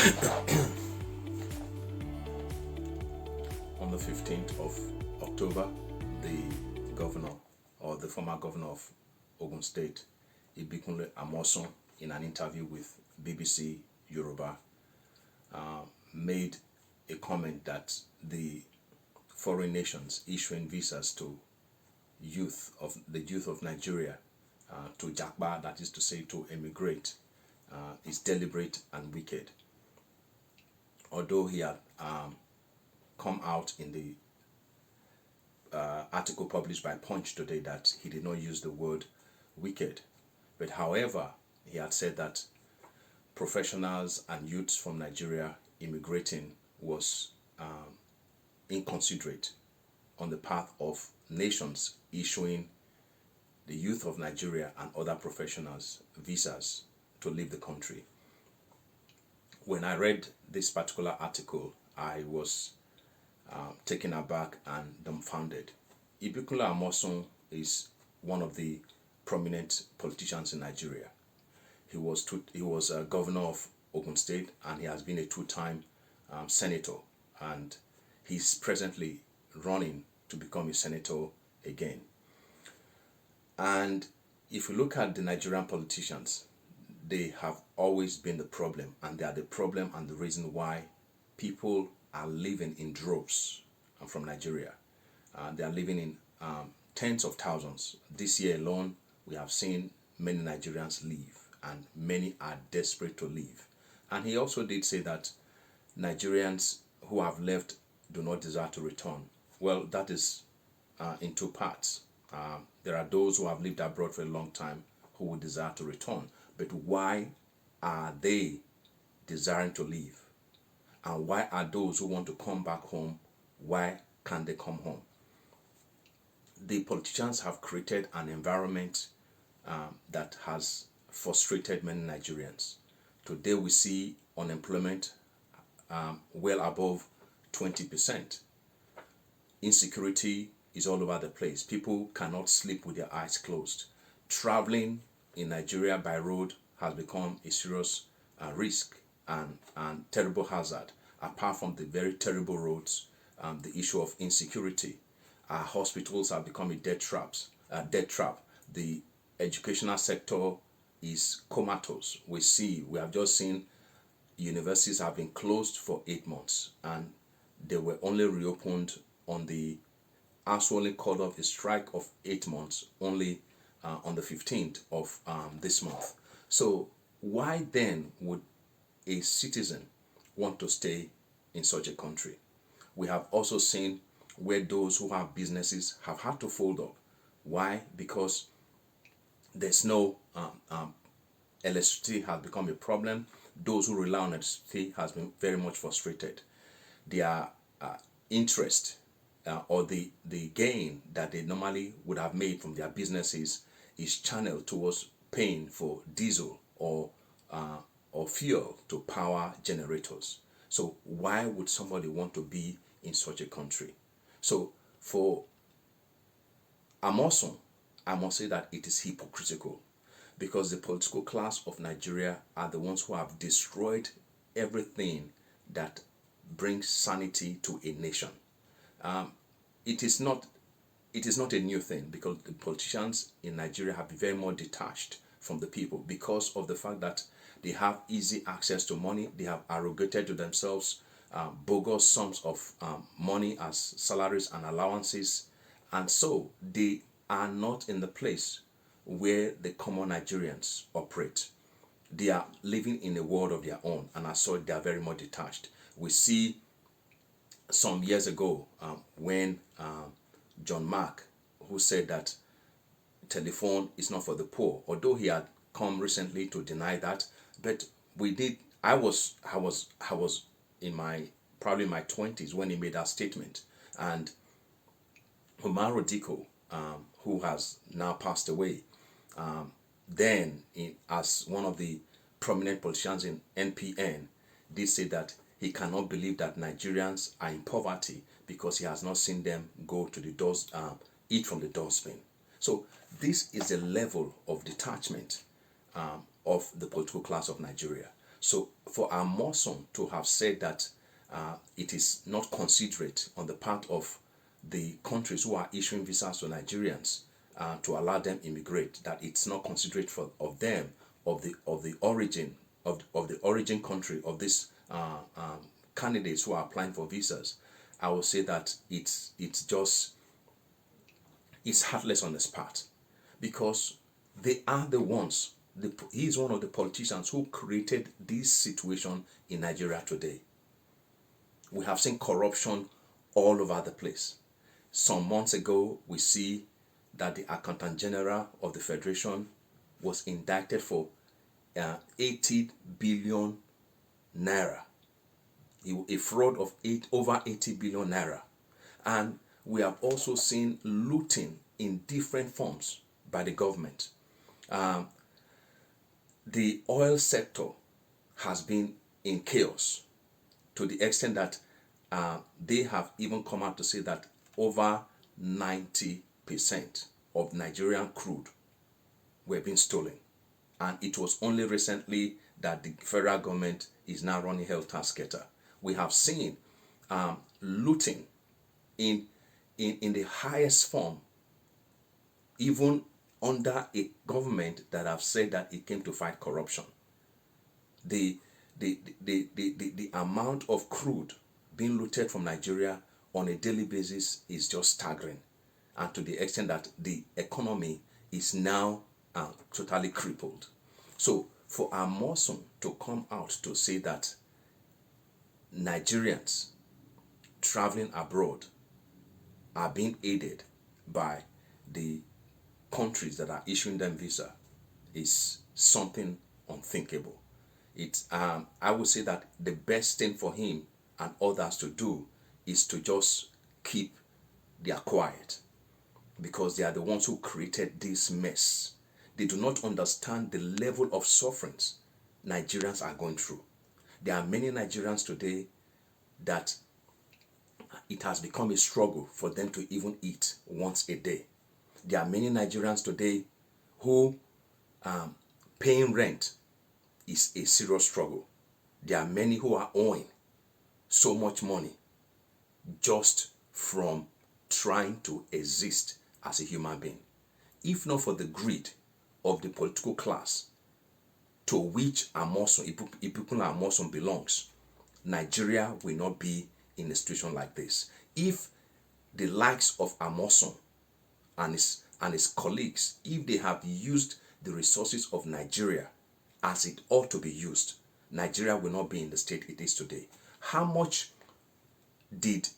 On the 15th of October, the governor, or the former governor of Ogun State, Ibikunle Amosun, in an interview with BBC Yoruba, made a comment that the foreign nations issuing visas to the youth of Nigeria to Japa, that is to say to emigrate, is deliberate and wicked. Although he had come out in the article published by Punch today that he did not use the word wicked, but however, he had said that professionals and youths from Nigeria immigrating was inconsiderate on the path of nations issuing the youth of Nigeria and other professionals visas to leave the country. When I read this particular article, I was taken aback and dumbfounded. Ibikunle Amosun is one of the prominent politicians in Nigeria. He was a governor of Ogun State, and he has been a two-time senator, and he's presently running to become a senator again. And if you look at the Nigerian politicians, they have always been the problem, and they are the problem and the reason why people are living in droves from Nigeria. They are living in tens of thousands. This year alone, we have seen many Nigerians leave, and many are desperate to leave. And he also did say that Nigerians who have left do not desire to return. Well, that is in two parts. There are those who have lived abroad for a long time who would desire to return. But why are they desiring to leave? And why are those who want to come back home, why can't they come home? The politicians have created an environment that has frustrated many Nigerians. Today we see unemployment well above 20%. Insecurity is all over the place. People cannot sleep with their eyes closed. Traveling in Nigeria by road has become a serious risk and terrible hazard. Apart from the very terrible roads, the issue of insecurity. Our hospitals have become a death trap. The educational sector is comatose. We have just seen universities have been closed for 8 months, and they were only reopened on the only called off a strike of 8 months only on the 15th of this month. So why then would a citizen want to stay in such a country? We have also seen where those who have businesses have had to fold up. Why? Because there's no electricity has become a problem. Those who rely on electricity has been very much frustrated. Their interest or the gain that they normally would have made from their businesses is channeled towards paying for diesel or fuel to power generators. So why would somebody want to be in such a country? So for Amosun, I must say that it is hypocritical, because the political class of Nigeria are the ones who have destroyed everything that brings sanity to a nation. It is not a new thing, because the politicians in Nigeria have been very more detached from the people because of the fact that they have easy access to money. They have arrogated to themselves bogus sums of money as salaries and allowances, and so they are not in the place where the common Nigerians operate. They are living in a world of their own, and as such, they are very much detached. We see some years ago when John Mark, who said that telephone is not for the poor, although he had come recently to deny that, but I was in probably my 20s when he made that statement. And Umaru Diko, who has now passed away, as one of the prominent politicians in NPN, did say that he cannot believe that Nigerians are in poverty because he has not seen them go to the doors, eat from the dustbin. So this is the level of detachment of the political class of Nigeria. So for Amosun to have said that it is not considerate on the part of the countries who are issuing visas to Nigerians to allow them immigrate, that it's not considerate for of them, of the origin of the origin country of these candidates who are applying for visas, I will say that it's heartless on his part, because they are the ones. He is one of the politicians who created this situation in Nigeria today. We have seen corruption all over the place. Some months ago, we see that the Accountant General of the Federation was indicted for 80 billion naira, a fraud of over 80 billion naira. And we have also seen looting in different forms by the government. The oil sector has been in chaos to the extent that they have even come out to say that over 90% of Nigerian crude were being stolen. And it was only recently that the federal government is now running helter-skelter. We have seen looting in the highest form, even under a government that have said that it came to fight corruption. The amount of crude being looted from Nigeria on a daily basis is just staggering, and to the extent that the economy is now totally crippled. So for Amosun to come out to say that Nigerians traveling abroad are being aided by the countries that are issuing them visa is something unthinkable. It's I would say that the best thing for him and others to do is to just keep their quiet, because they are the ones who created this mess. They do not understand the level of sufferings Nigerians are going through. There are many Nigerians today that it has become a struggle for them to even eat once a day. There are many Nigerians today who paying rent is a serious struggle. There are many who are owing so much money just from trying to exist as a human being. If not for the greed of the political class to which Ibikunle Amosun belongs, Nigeria will not be in a situation like this. If the likes of Amosun and his colleagues, if they have used the resources of Nigeria as it ought to be used, Nigeria will not be in the state it is today. How much did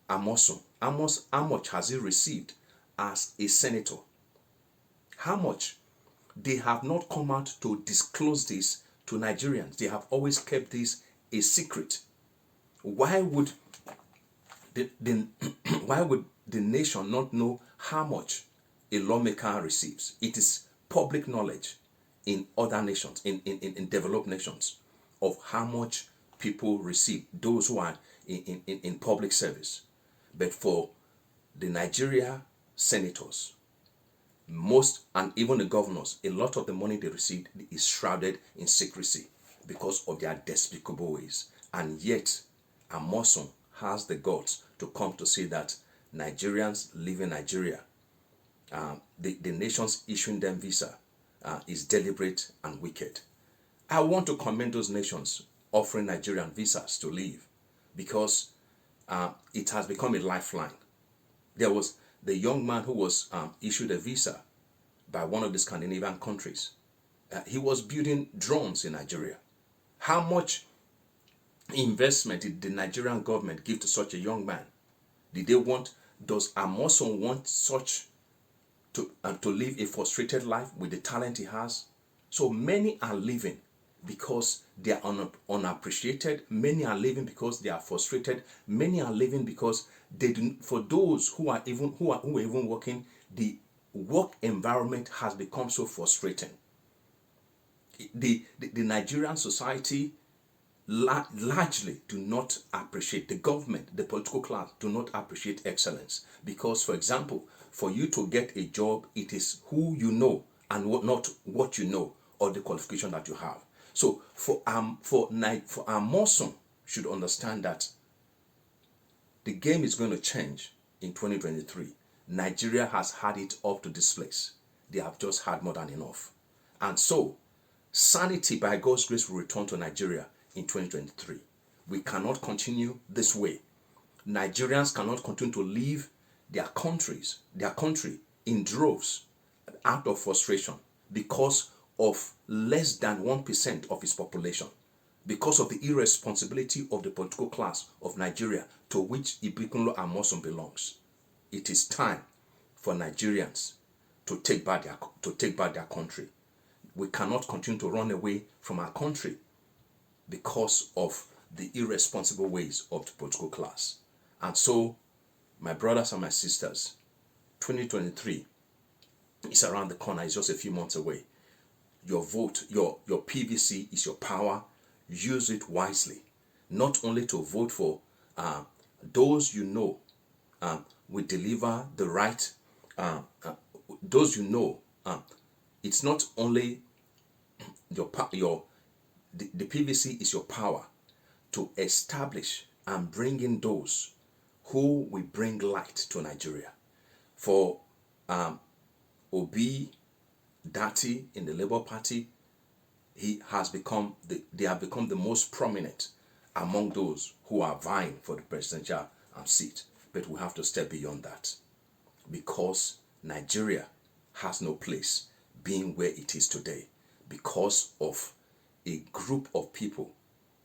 Amosun, how much has he received as a senator? How much? They have not come out to disclose this to Nigerians. They have always kept this a secret. Why would why would the nation not know how much a lawmaker receives? It is public knowledge in other nations, in developed nations, of how much people receive, those who are in public service. But for the Nigeria senators, most, and even the governors, a lot of the money they received is shrouded in secrecy because of their despicable ways. And yet, Amosun has the guts to come to say that Nigerians live in Nigeria, the nations issuing them visa is deliberate and wicked. I want to commend those nations offering Nigerian visas to live, because it has become a lifeline. There was the young man who was issued a visa by one of the Scandinavian countries. He was building drones in Nigeria. How much investment did the Nigerian government give to such a young man? Does Amosun want such to live a frustrated life with the talent he has? So many are living because they are unappreciated. Many are living because they are frustrated. Many are living because they do. For those who are even working, the work environment has become so frustrating. The Nigerian society largely do not appreciate, the government, the political class do not appreciate excellence. Because, for example, for you to get a job, it is who you know and not what you know or the qualification that you have. So for Amosun should understand that the game is going to change in 2023. Nigeria has had it up to this place. They have just had more than enough. And so, sanity by God's grace will return to Nigeria in 2023. We cannot continue this way. Nigerians cannot continue to leave their country in droves out of frustration because of less than 1% of its population, because of the irresponsibility of the political class of Nigeria to which Ibikunle Amosun belongs. It is time for Nigerians to take back their country. We cannot continue to run away from our country because of the irresponsible ways of the political class. And so, my brothers and my sisters, 2023 is around the corner. It's just a few months away. Your vote, your PVC is your power. Use it wisely. Not only to vote for those you know will deliver the right, those you know. It's not only the PVC is your power to establish and bring in those who will bring light to Nigeria. For Obi Dati in the Labour Party, they have become the most prominent among those who are vying for the presidential seat. But we have to step beyond that, because Nigeria has no place being where it is today because of a group of people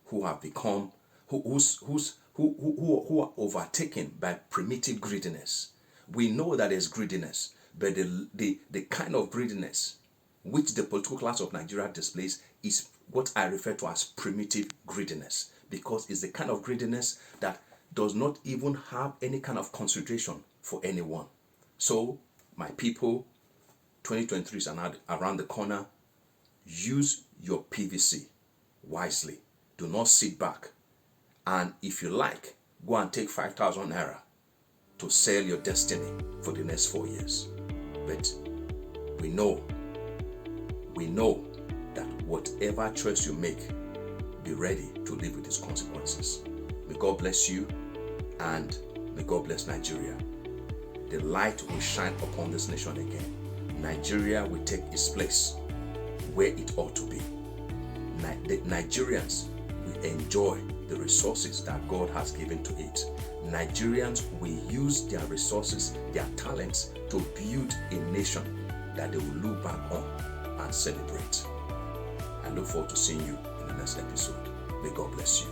who have become who are overtaken by primitive greediness. We know that there's greediness, but the kind of greediness which the political class of Nigeria displays is what I refer to as primitive greediness, because it's the kind of greediness that does not even have any kind of consideration for anyone. So, my people, 2023 is around the corner. Use your PVC wisely. Do not sit back. And if you like, go and take 5,000 naira to sell your destiny for the next 4 years. But we know that whatever choice you make, be ready to live with its consequences. May God bless you, and may God bless Nigeria. The light will shine upon this nation again. Nigeria will take its place where it ought to be. The Nigerians will enjoy the resources that God has given to it. Nigerians will use their resources, their talents to build a nation that they will look back on and celebrate. I look forward to seeing you in the next episode. May God bless you.